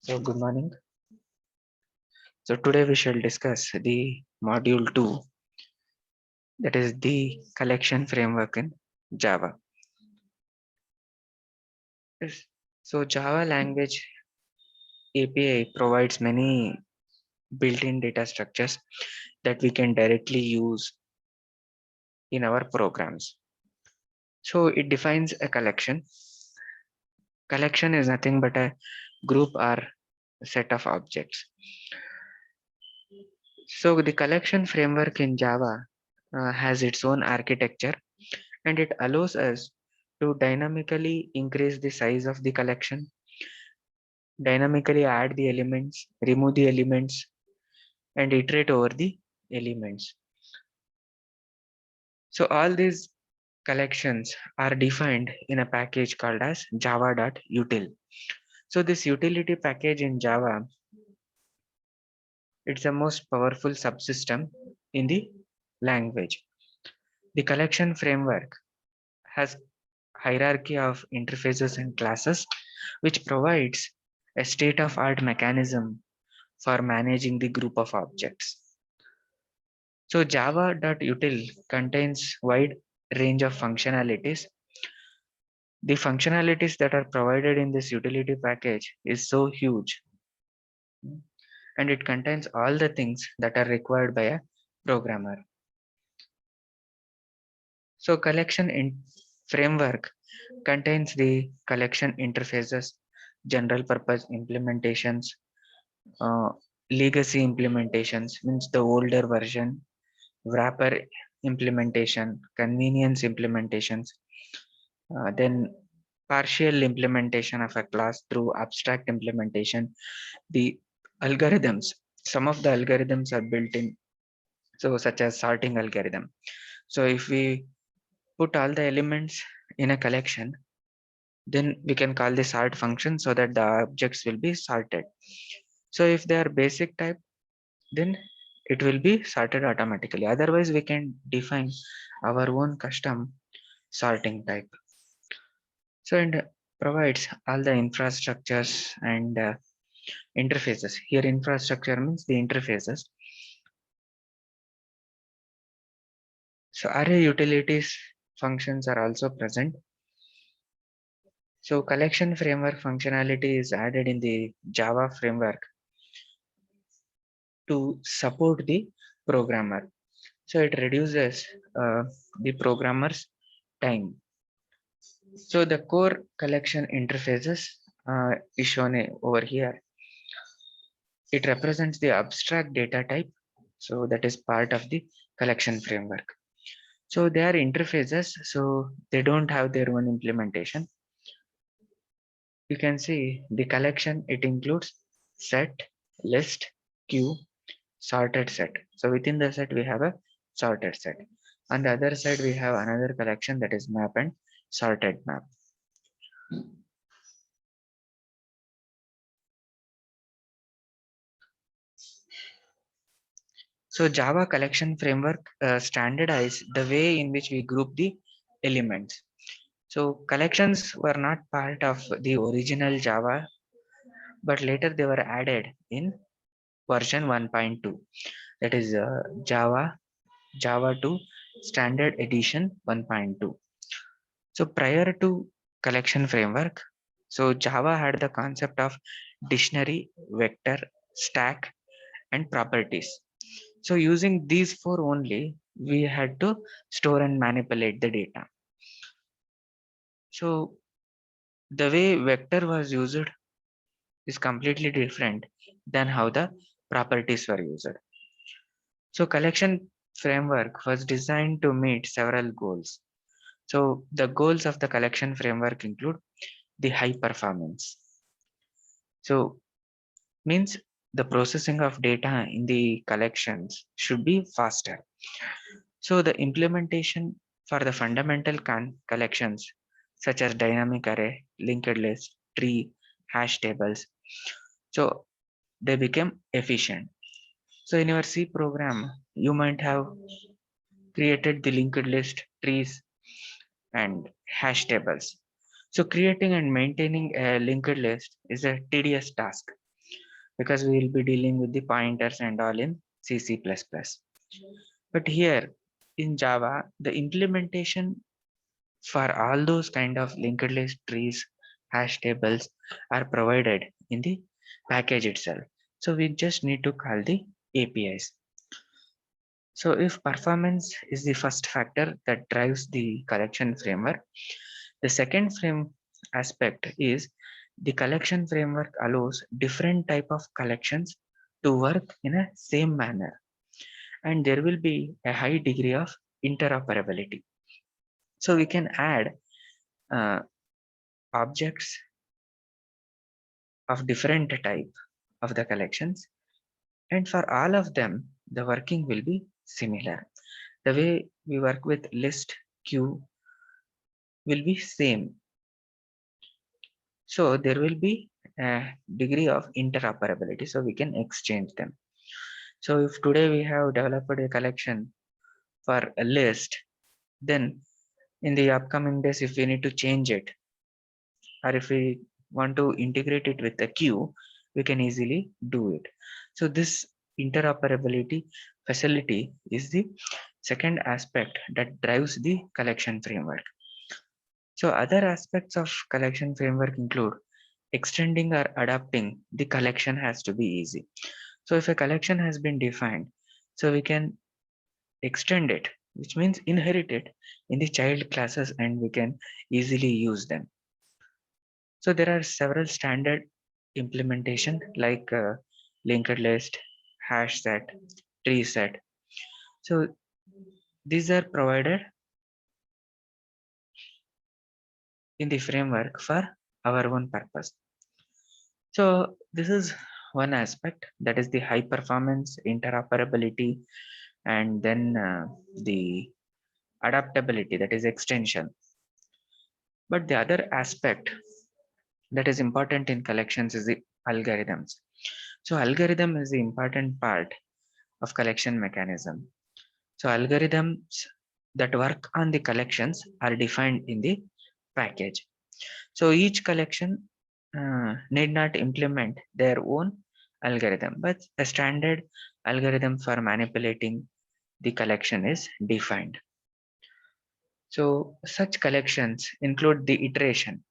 So good morning. So today we shall discuss the module 2, that is the collection framework in Java. Yes. So Java language API provides many built-in data structures that we can directly use in our programs. So it defines a collection. Collection is nothing but a group or set of objects. So the collection framework in Java has its own architecture, and it allows us to dynamically increase the size of the collection, dynamically add the elements, remove the elements, and iterate over the elements. So all these collections are defined in a package called as java.util. So this utility package in Java, it's the most powerful subsystem in the language. The collection framework has hierarchy of interfaces and classes, which provides a state-of-art mechanism for managing the group of objects. So java.util contains wide range of functionalities. The functionalities that are provided in this utility package is so huge, and it contains all the things that are required by a programmer. So collection in framework contains the collection interfaces, general purpose implementations, uh, legacy implementations means the older version, wrapper implementation, convenience implementations, then partial implementation of a class through abstract implementation, the algorithms. Some of the algorithms are built in, so such as sorting algorithm. So if we put all the elements in a collection, then we can call the sort function so that the objects will be sorted. So if they are basic type, then it will be sorted automatically. Otherwise, we can define our own custom sorting type. So it provides all the infrastructures and interfaces. Here, infrastructure means the interfaces. So array utilities functions are also present. So collection framework functionality is added in the Java framework to support the programmer. So it reduces the programmer's time. So the core collection interfaces is shown over here. It represents the abstract data type. So that is part of the collection framework. So they are interfaces, so they don't have their own implementation. You can see the collection, it includes set, list, queue, sorted set. So within the set, we have a sorted set. On the other side, we have another collection, that is map and sorted map. So Java collection framework standardize the way in which we group the elements. So collections were not part of the original Java, but later they were added in version 1.2. That is Java 2 Standard Edition 1.2. So prior to collection framework, so Java had the concept of dictionary, vector, stack, and properties. So using these four only, we had to store and manipulate the data. So the way vector was used is completely different than how the properties were used. So collection framework was designed to meet several goals. So the goals of the collection framework include the high performance. So means the processing of data in the collections should be faster. So the implementation for the fundamental collections such as dynamic array, linked list, tree, hash tables, so they became efficient. So in your C program, you might have created the linked list, trees, and hash tables. So creating and maintaining a linked list is a tedious task. because we will be dealing with the pointers and all in C++. But here in Java, the implementation for all those kind of linked list trees, hash tables are provided in the package itself. So we just need to call the APIs. So if performance is the first factor that drives the collection framework, the second frame aspect is the collection framework allows different type of collections to work in a same manner, and there will be a high degree of interoperability. So we can add uh, objects of different type of the collections, and for all of them the working will be similar. The way we work with list, queue will be same. So there will be a degree of interoperability, so we can exchange them. So if today we have developed a collection for a list, then in the upcoming days, if we need to change it, or if we want to integrate it with a queue, we can easily do it. So this interoperability facility is the second aspect that drives the collection framework. So other aspects of collection framework include extending or adapting the collection has to be easy. So if a collection has been defined, so we can extend it, which means inherit it in the child classes, and we can easily use them. So there are several standard implementation like linked list, hash set, tree set. So these are provided in the framework for our own purpose. So this is one aspect, that is the high performance, interoperability, and then the adaptability, that is extension. But the other aspect that is important in collections is the algorithms. So algorithm is the important part of collection mechanism. So algorithms that work on the collections are defined in the package. So each collection need not implement their own algorithm, but a standard algorithm for manipulating the collection is defined. So such collections include the iteration.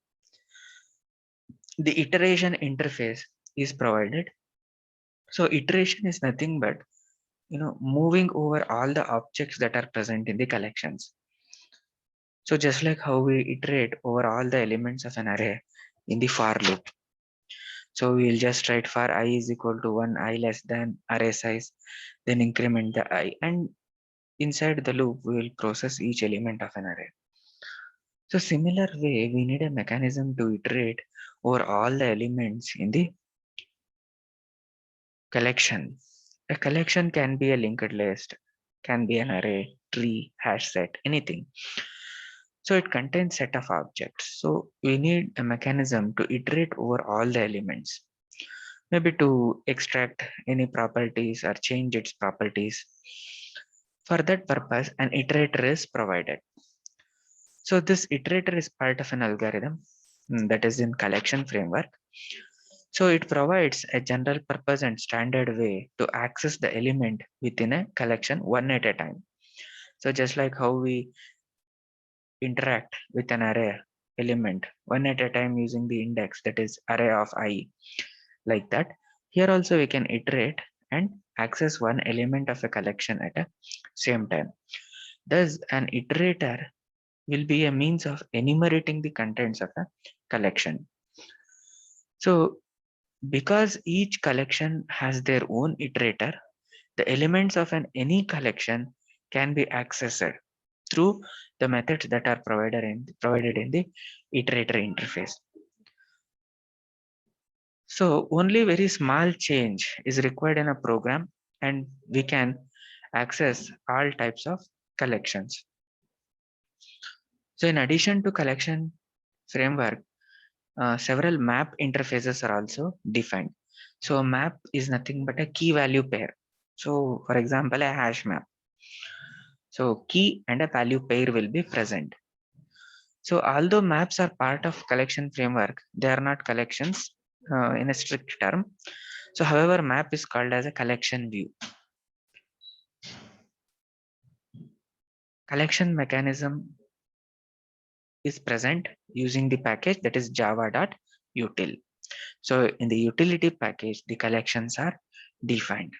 The iteration interface is provided. So iteration is nothing but moving over all the objects that are present in the collections. So just like how we iterate over all the elements of an array in the for loop. So we'll just write for I is equal to 1, I less than array size, then increment the I, and inside the loop we will process each element of an array. So similar way, we need a mechanism to iterate over all the elements in the collection. A collection can be a linked list, can be an array, tree, hash set, anything. So it contains set of objects. So we need a mechanism to iterate over all the elements, maybe to extract any properties or change its properties. For that purpose, an iterator is provided. So this iterator is part of an algorithm that is in collection framework. So it provides a general purpose and standard way to access the element within a collection one at a time. So just like how we interact with an array element one at a time using the index, that is array of I, like that, here also we can iterate and access one element of a collection at a same time. Thus an iterator will be a means of enumerating the contents of a collection. So because each collection has their own iterator, the elements of any collection can be accessed through the methods that are provided in the iterator interface. So only very small change is required in a program, and we can access all types of collections. So in addition to collection framework, several map interfaces are also defined. So a map is nothing but a key value pair. So for example, a hash map. So key and a value pair will be present. So although maps are part of collection framework, they are not collections in a strict term. So however, map is called as a collection view. Collection mechanism is present using the package that is java.util. So in the utility package, the collections are defined.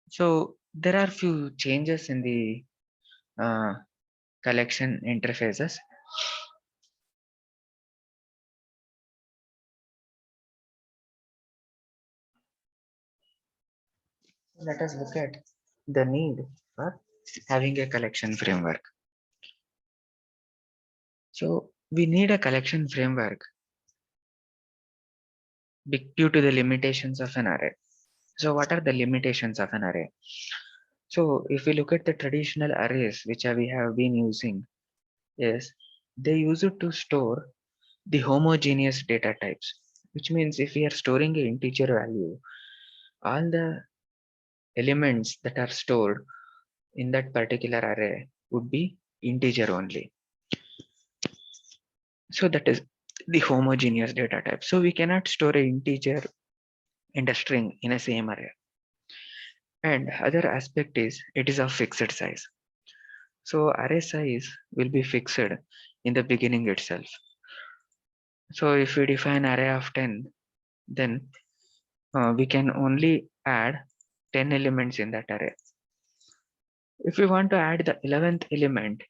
So there are few changes in the collection interfaces. Let us look at the need for having a collection framework. So we need a collection framework due to the limitations of an array. So what are the limitations of an array? So if we look at the traditional arrays which we have been using, is they use it to store the homogeneous data types, which means if we are storing an integer value, all the elements that are stored in that particular array would be integer only. So that is the homogeneous data type. So we cannot store an integer and a string in a same array. And other aspect is it is of fixed size. So array size will be fixed in the beginning itself. So if we define array of 10, then we can only add 10 elements in that array. If we want to add the 11th element,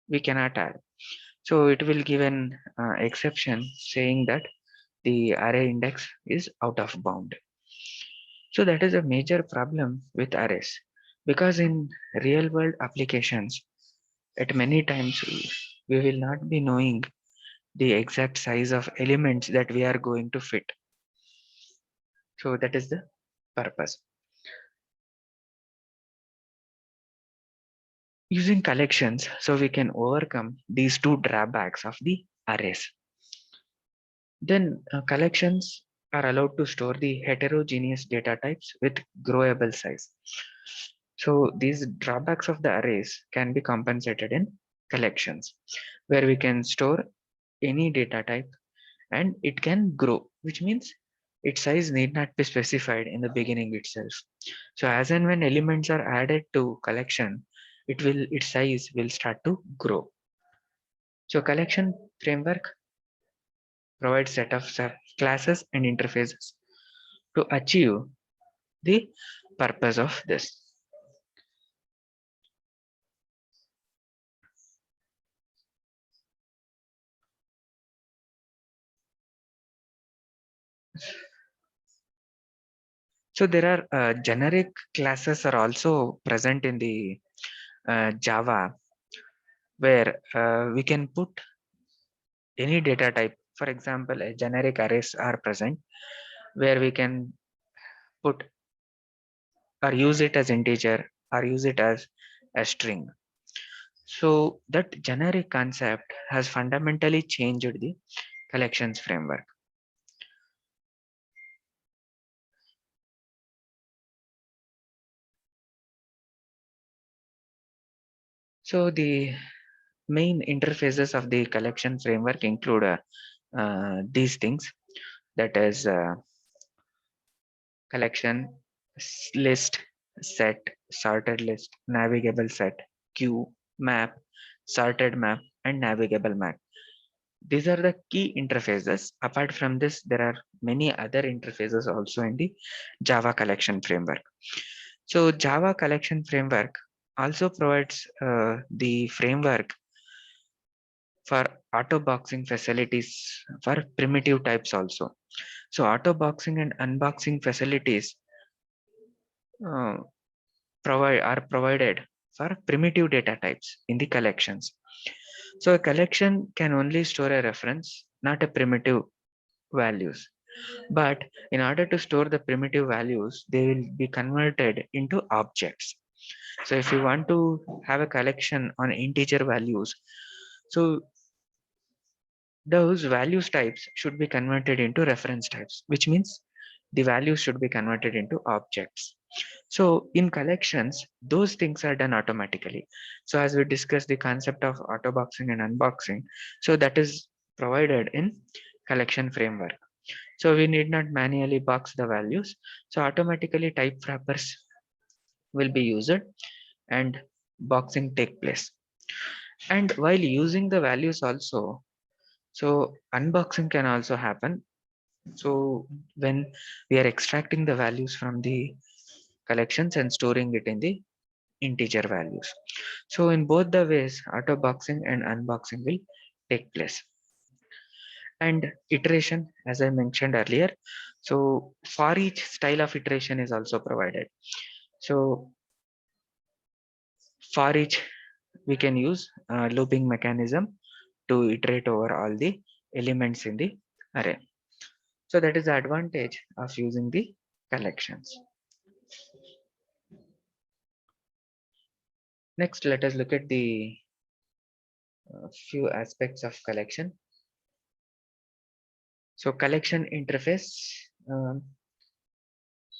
we cannot add. So it will give an exception saying that the array index is out of bound. So that is a major problem with arrays, because in real world applications, at many times we will not be knowing the exact size of elements that we are going to fit. So that is the purpose. Using collections, so we can overcome these two drawbacks of the arrays. Then collections are allowed to store the heterogeneous data types with growable size. So these drawbacks of the arrays can be compensated in collections, where we can store any data type and it can grow, which means its size need not be specified in the beginning itself. So as and when elements are added to collection, its size will start to grow. So collection framework provides set of classes and interfaces to achieve the purpose of this. So there are generic classes are also present in the Java, where we can put any data type. For example, a generic arrays are present where we can put or use it as integer or use it as a string. So that generic concept has fundamentally changed the collections framework. So the main interfaces of the collection framework include these things, that is collection, list, set, sorted list, navigable set, queue, map, sorted map, and navigable map. These are the key interfaces. Apart from this, there are many other interfaces also in the Java collection framework. So Java collection framework also provides the framework for auto boxing facilities for primitive types also. So auto boxing and unboxing facilities uh, are provided for primitive data types in the collections. So a collection can only store a reference, not a primitive values. But in order to store the primitive values, they will be converted into objects. So if you want to have a collection on integer values, so those values types should be converted into reference types, which means the values should be converted into objects. So in collections, those things are done automatically. So as we discussed the concept of auto boxing and unboxing, so that is provided in collection framework. So we need not manually box the values. So automatically type wrappers will be used and boxing take place. And while using the values also, so unboxing can also happen. So when we are extracting the values from the collections and storing it in the integer values. So in both the ways, auto boxing and unboxing will take place. And iteration, as I mentioned earlier, so for each style of iteration is also provided. So for each we can use looping mechanism to iterate over all the elements in the array. So that is the advantage of using the collections. Next, let us look at the few aspects of collection. So collection interface, um,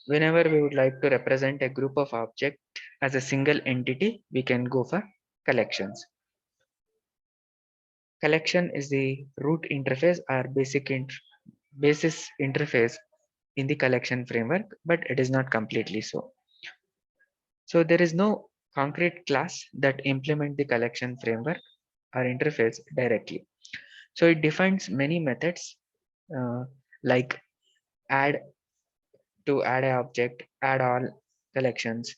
whenever we would like to represent a group of object as a single entity, we can go for collections. Collection is the root interface or basis interface in the collection framework, but it is not completely so. So there is no concrete class that implement the collection framework or interface directly. So it defines many methods uh, like add to add a object, add all collections,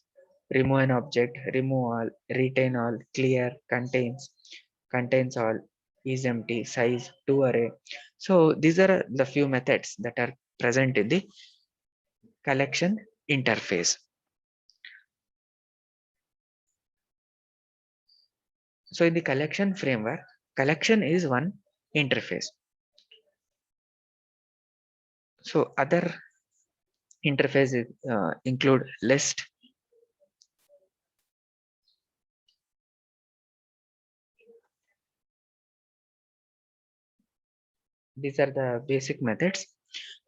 remove an object, remove all, retain all, clear, contains all, is empty, size, to array. So these are the few methods that are present in the collection interface. So in the collection framework, collection is one interface. So other interfaces include list. These are the basic methods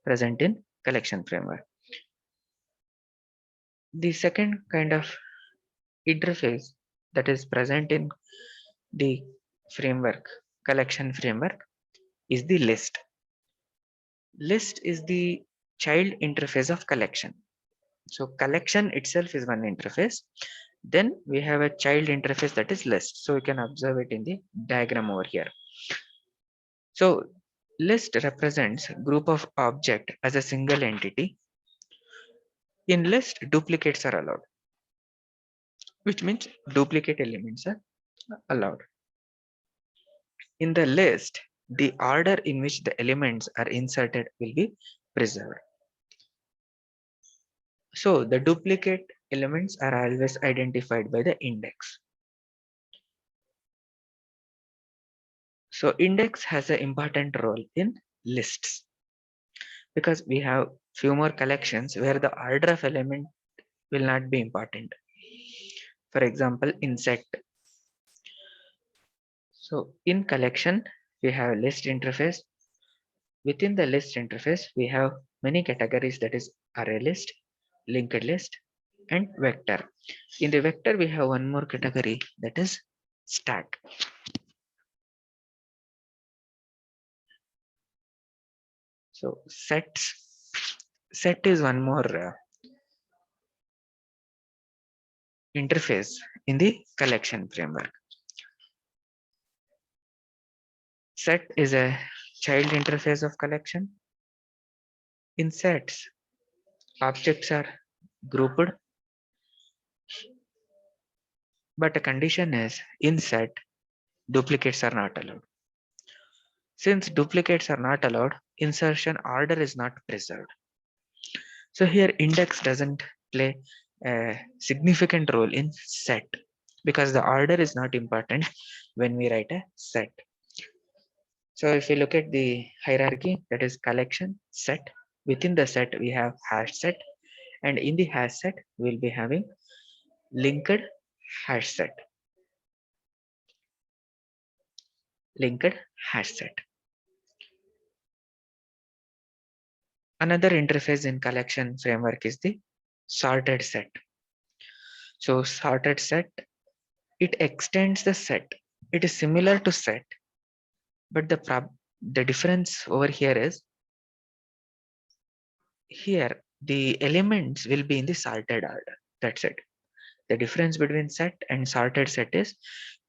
present in collection framework. The second kind of interface that is present in the framework, collection framework, is the list. List is the child interface of collection. So collection itself is one interface. Then we have a child interface that is list. So you can observe it in the diagram over here. So list represents group of object as a single entity. In list, duplicates are allowed, which means duplicate elements are allowed. In the list, the order in which the elements are inserted will be preserved. So the duplicate elements are always identified by the index. So index has an important role in lists because we have few more collections where the order of element will not be important. For example, in set. So in collection, we have list interface. Within the list interface, we have many categories, that is array list, linked list, and vector. In the vector, we have one more category, that is stack. So set is one more interface in the collection framework. Set is a child interface of collection. In sets, objects are grouped, but a condition is in set, duplicates are not allowed. Since duplicates are not allowed, insertion order is not preserved. So here index doesn't play a significant role in set because the order is not important when we write a set. So if we look at the hierarchy, that is collection, set. Within the set, we have hash set, and in the hash set, we'll be having linked hash set. Linked hash set. Another interface in collection framework is the sorted set. So sorted set, it extends the set. It is similar to set, but the difference over here is, here the elements will be in the sorted order. That's it. The difference between set and sorted set is,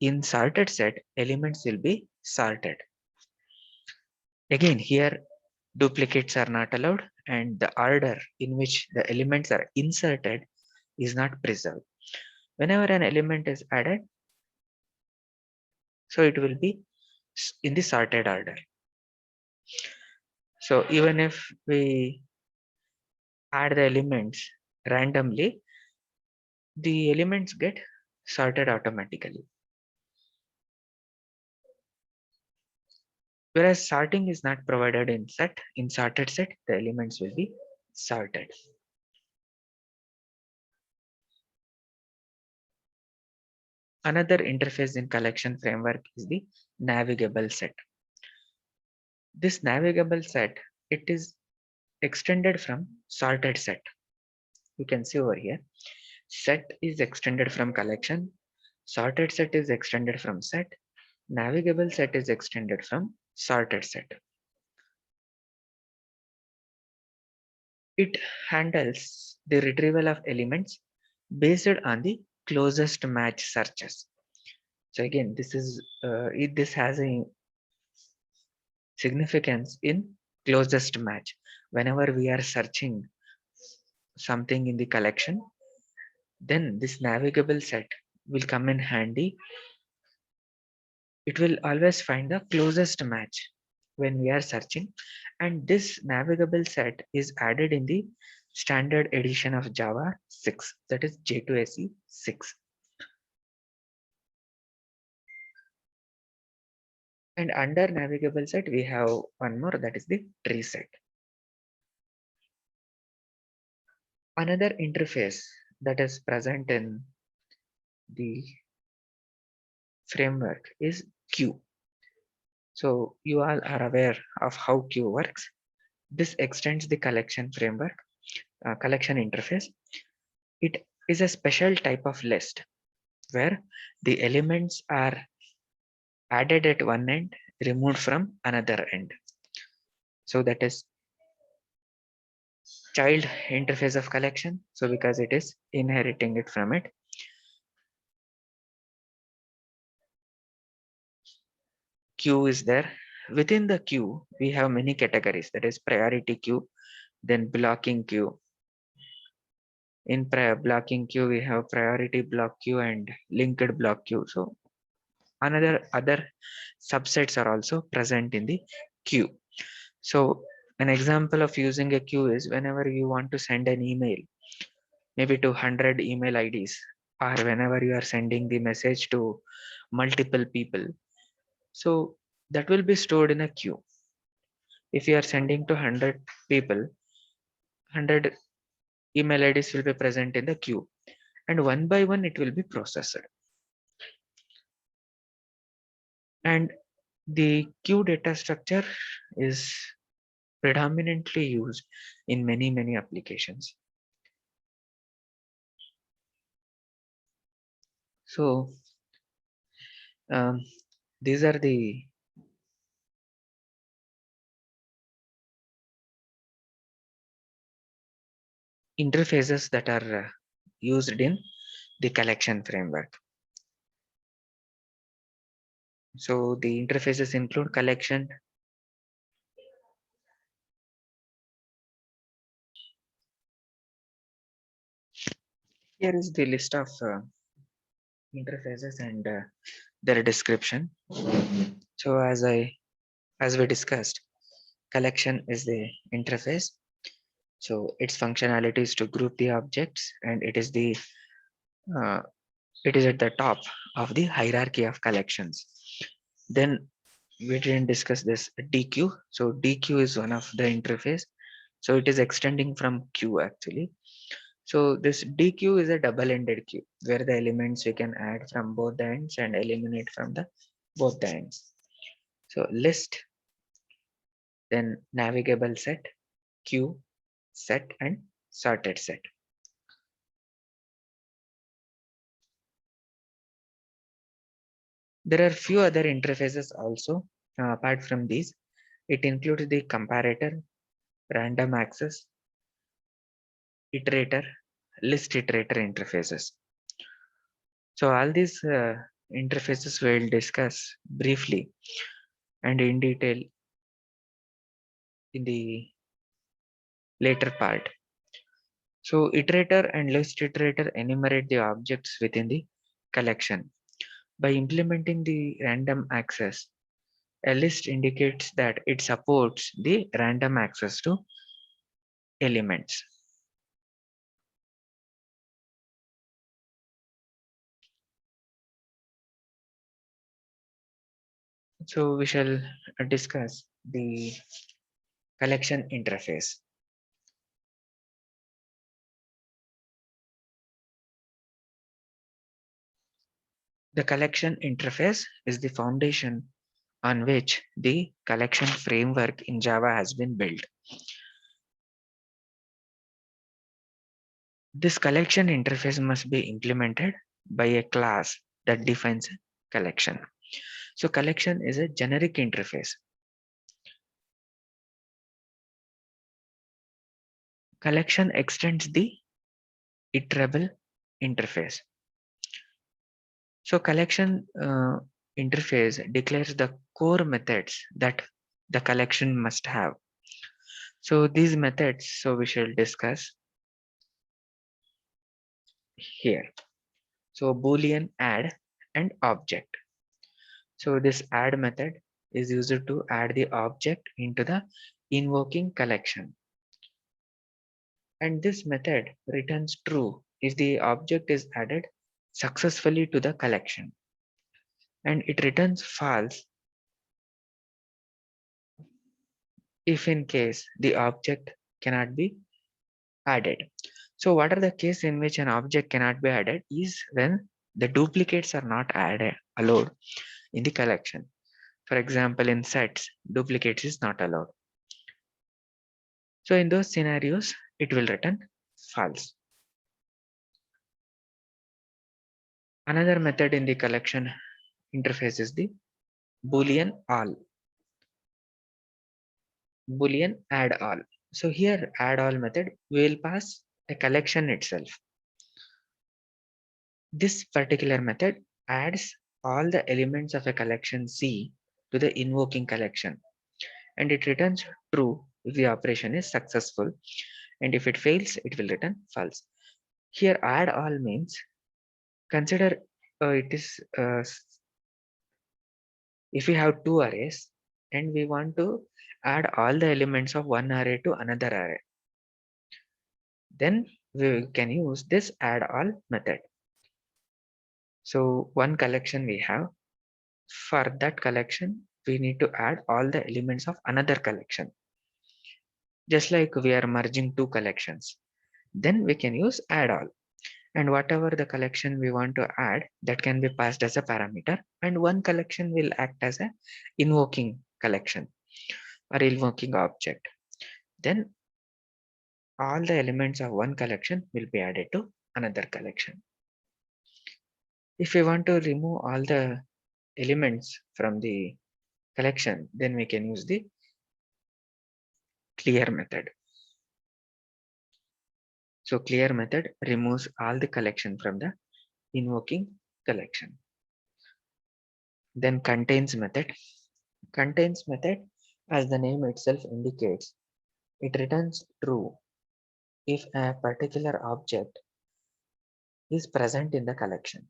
in sorted set, elements will be sorted. Again, here duplicates are not allowed, and the order in which the elements are inserted is not preserved. Whenever an element is added, so it will be in the sorted order. So even if we add the elements randomly, the elements get sorted automatically. Whereas sorting is not provided in set, in sorted set, the elements will be sorted. Another interface in collection framework is the navigable set. This navigable set, it is extended from sorted set. You can see over here, set is extended from collection, sorted set is extended from set, navigable set is extended from sorted set. It handles the retrieval of elements based on the closest match searches. So again, this has a significance in closest match. Whenever we are searching something in the collection, then this navigable set will come in handy. It will always find the closest match when we are searching, and this navigable set is added in the standard edition of Java 6, that is J2SE 6. And under navigable set, we have one more, that is the tree set. Another interface that is present in the framework is queue. So you all are aware of how queue works. This extends the collection framework, collection interface. It is a special type of list where the elements are added at one end, removed from another end. So that is child interface of collection. So because it is inheriting it from it. Queue is there. Within the queue, we have many categories, that is priority queue, then blocking queue. In blocking queue, we have priority block queue and linked block queue. So other subsets are also present in the queue. So an example of using a queue is whenever you want to send an email, maybe to 100 email IDs, or whenever you are sending the message to multiple people. So that will be stored in a queue. If you are sending to 100 people, 100 email IDs will be present in the queue, and one by one it will be processed. And the queue data structure is predominantly used in many applications. So um, these are the interfaces that are used in the collection framework. So the interfaces include collection, here is the list of interfaces and their description. So as we discussed, collection is the interface. So its functionality is to group the objects, and uh, it is at the top of the hierarchy of collections. Then we didn't discuss this DQ. So DQ is one of the interface. So it is extending from queue actually. So this DQ is a double-ended queue where the elements we can add from both the ends and eliminate from the both the ends. So list, then navigable set, queue, set, and sorted set. There are few other interfaces also apart from these. It includes the comparator, random access, iterator, list iterator interfaces. So all these interfaces we'll discuss briefly and in detail in the later part. So iterator and list iterator enumerate the objects within the collection. By implementing the random access, a list indicates that it supports the random access to elements. So we shall discuss the collection interface. The collection interface is the foundation on which the collection framework in Java has been built. This collection interface must be implemented by a class that defines a collection. So collection is a generic interface. Collection extends the iterable interface. So collection interface declares the core methods that the collection must have. So these methods, so we shall discuss here. So Boolean add and object. So this add method is used to add the object into the invoking collection. And this method returns true if the object is added successfully to the collection. And it returns false if in case the object cannot be added. So what are the case in which an object cannot be added is when the duplicates are not added allowed in the collection. For example, in sets, duplicates is not allowed. So in those scenarios, it will return false. Another method in the collection interface is the Boolean all. Boolean add all. So here add all method will pass a collection itself. This particular method adds all the elements of a collection C to the invoking collection, and it returns true if the operation is successful, and if it fails, it will return false. Here add all means consider it is if we have two arrays and we want to add all the elements of one array to another array, then we can use this add all method. So one collection we have, for that collection we need to add all the elements of another collection. Just like we are merging two collections, then we can use add all, and whatever the collection we want to add, that can be passed as a parameter, and one collection will act as a invoking collection or invoking object. Then all the elements of one collection will be added to another collection. If we want to remove all the elements from the collection, then we can use the clear method. So clear method removes all the collection from the invoking collection. Then contains method. Contains method, as the name itself indicates, it returns true if a particular object is present in the collection.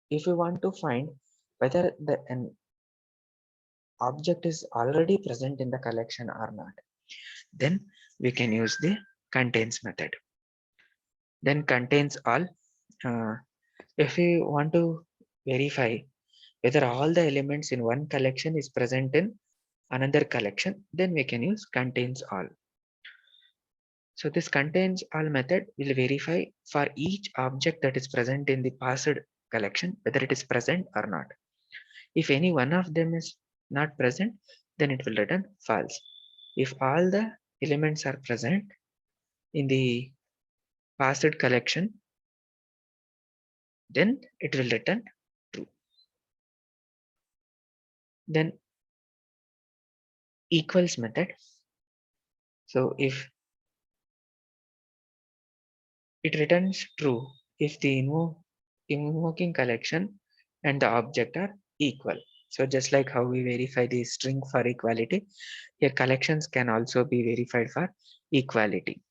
If we want to find whether an object is already present in the collection or not, then we can use the contains method. Then contains all. If we want to verify whether all the elements in one collection is present in another collection, then we can use contains all. So this contains all method will verify for each object that is present in the passed collection whether it is present or not. If any one of them is not present, then it will return false. If all the elements are present in the passed collection, then it will return true. Then equals method. So if it returns true if the invoking collection and the object are equal. So just like how we verify the string for equality, here collections can also be verified for equality.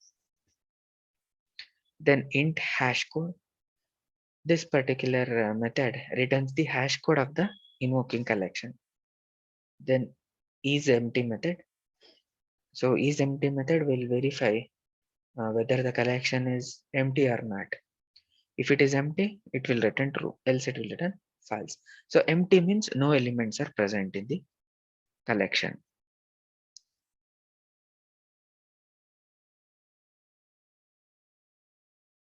Then int hash code. This particular method returns the hash code of the invoking collection. Then isEmpty method. So isEmpty method will verify whether the collection is empty or not. If it is empty, it will return true, else it will return false. So empty means no elements are present in the collection.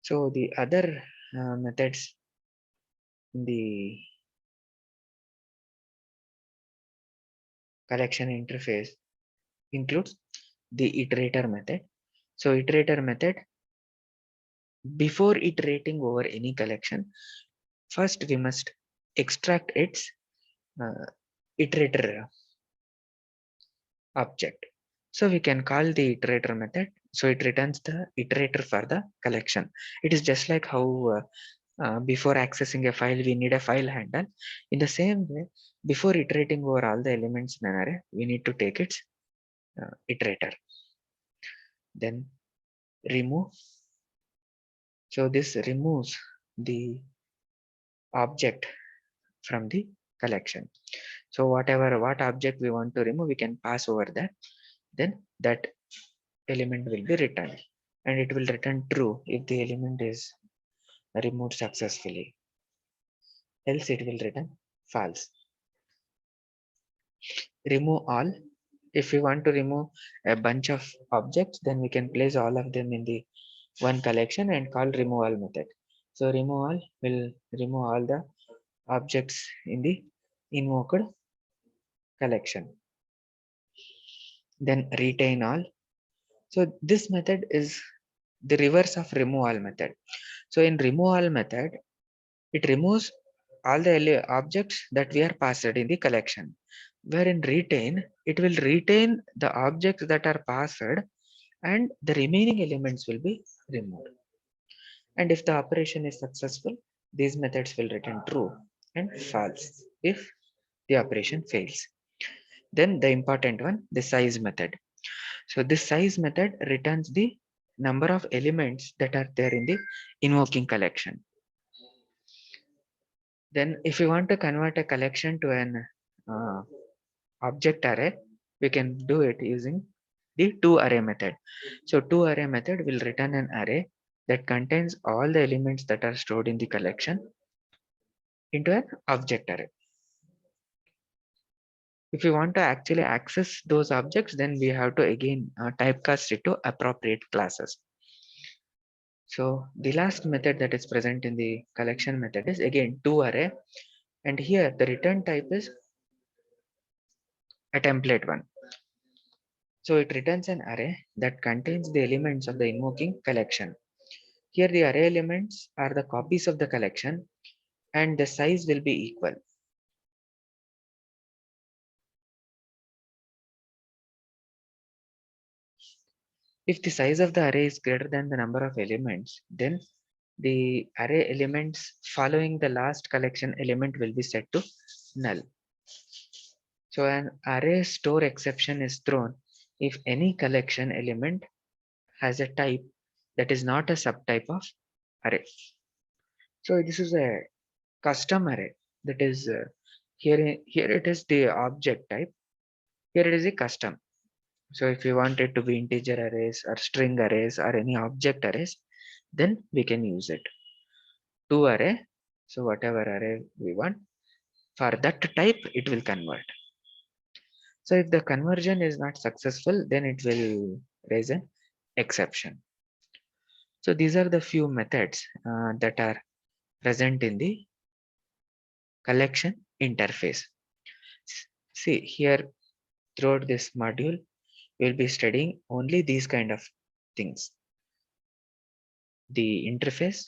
So the other methods in the collection interface includes the iterator method. So iterator method, before iterating over any collection, first we must extract its uh, iterator object. So we can call the iterator method. So it returns the iterator for the collection. It is just like how before accessing a file, we need a file handle. In the same way, before iterating over all the elements in an array, we need to take its iterator. Then remove. So this removes the object from the collection. So what object we want to remove, we can pass over that. Then that element will be returned, and it will return true if the element is removed successfully, else it will return false. Remove all. If we want to remove a bunch of objects, then we can place all of them in the one collection and call remove all method. So remove all will remove all the objects in the invoked collection. Then retain all. So this method is the reverse of remove all method. So in remove all method, it removes all the objects that we are passed in the collection. Where in retain, it will retain the objects that are passed and the remaining elements will be removed. And if the operation is successful, these methods will return true and false if the operation fails. Then the important one, the size method. So this size method returns the number of elements that are there in the invoking collection. Then if we want to convert a collection to an uh, object array, we can do it using the toArray method. So toArray method will return an array that contains all the elements that are stored in the collection into an object array. If we want to actually access those objects, then we have to again typecast it to appropriate classes. So the last method that is present in the collection method is again toArray, and here the return type is a template one. So it returns an array that contains the elements of the invoking collection. Here the array elements are the copies of the collection and the size will be equal. If the size of the array is greater than the number of elements, then the array elements following the last collection element will be set to null. So an array store exception is thrown if any collection element has a type that is not a subtype of array. So this is a custom array, that is here it is the object type, here it is a custom. So if we want it to be integer arrays or string arrays or any object arrays, then we can use it. Toarray, so whatever array we want, for that type it will convert. So if the conversion is not successful, then it will raise an exception. So these are the few methods that are present in the collection interface. See here, throughout this module, we'll be studying only these kind of things: the interface,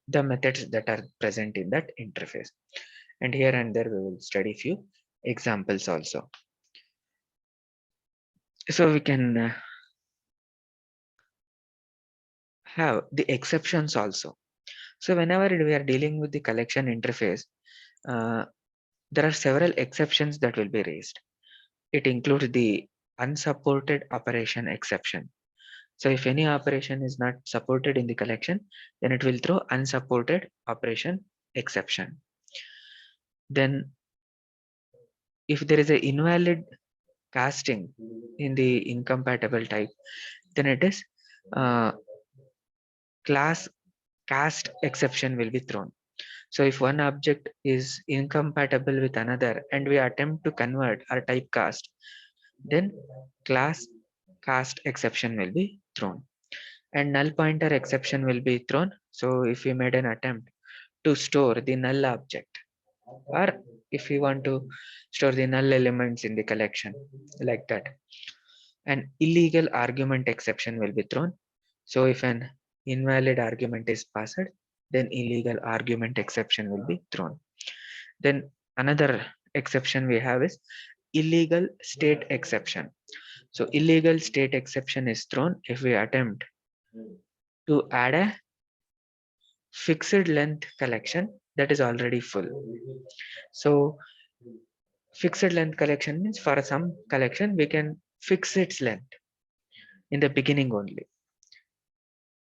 the methods that are present in that interface, and here and there we will study few examples also. So we can have the exceptions also. So whenever we are dealing with the collection interface, uh, there are several exceptions that will be raised. It includes the unsupported operation exception. So if any operation is not supported in the collection, then it will throw unsupported operation exception. Then if there is a invalid casting in the incompatible type, then it is uh, class cast exception will be thrown. So if one object is incompatible with another and we attempt to convert or typecast, then class cast exception will be thrown and null pointer exception will be thrown. So if we made an attempt to store the null object, or if we want to store the null elements in the collection like that, an illegal argument exception will be thrown. So if an invalid argument is passed, then illegal argument exception will be thrown. Then another exception we have is illegal state exception. So illegal state exception is thrown if we attempt to add a fixed length collection that is already full. So fixed length collection means for some collection we can fix its length in the beginning only.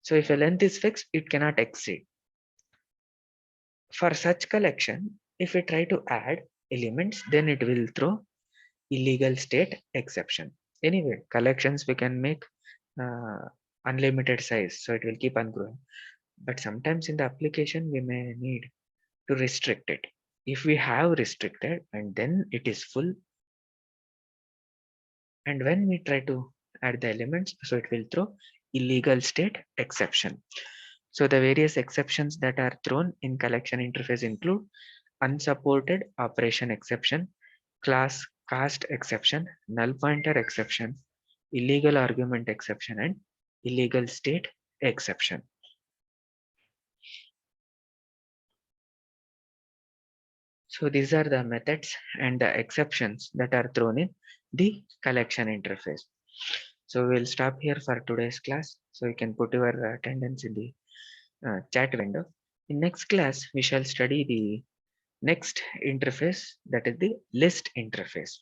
So if a length is fixed, it cannot exceed. For such collection, if we try to add elements, then it will throw illegal state exception. Anyway, collections we can make uh, unlimited size, so it will keep on growing. But sometimes in the application, we may need to restrict it. If we have restricted and then it is full, and when we try to add the elements, so it will throw illegal state exception. So the various exceptions that are thrown in collection interface include unsupported operation exception, class cast exception, null pointer exception, illegal argument exception, and illegal state exception. So these are the methods and the exceptions that are thrown in the collection interface. So we'll stop here for today's class. So you can put your attendance in the chat window. In next class, we shall study the next interface, that is the list interface.